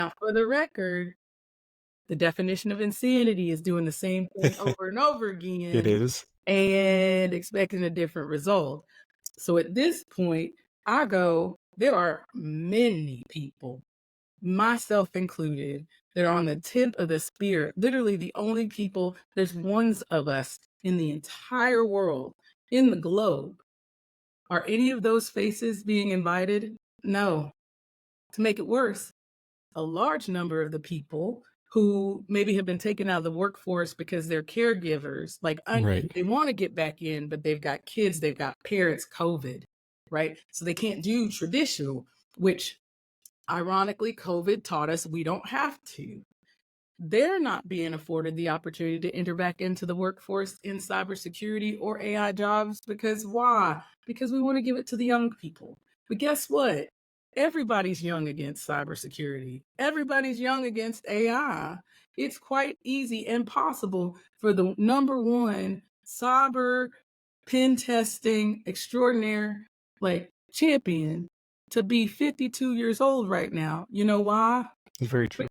Now, for the record, the definition of insanity is doing the same thing over and over It again is. and expecting a different result. So at this point, I go, there are many people, myself included, that are on the tip of the spear. Literally, the only people, there's ones of us in the entire world, in the globe. Are any of those faces being invited? No. To make it worse, a large number of the people who maybe have been taken out of the workforce because they're caregivers, Right. they want to get back in, but they've got kids, they've got parents, COVID, right? So they can't do traditional, which ironically, COVID taught us we don't have to. They're not being afforded the opportunity to enter back into the workforce in cybersecurity or AI jobs because why? Because we want to give it to the young people. But guess what? Everybody's young against cybersecurity. Everybody's young against AI. It's quite easy and possible for the number one cyber pen testing extraordinaire champion to be 52 years old right now. You know why? It's very true.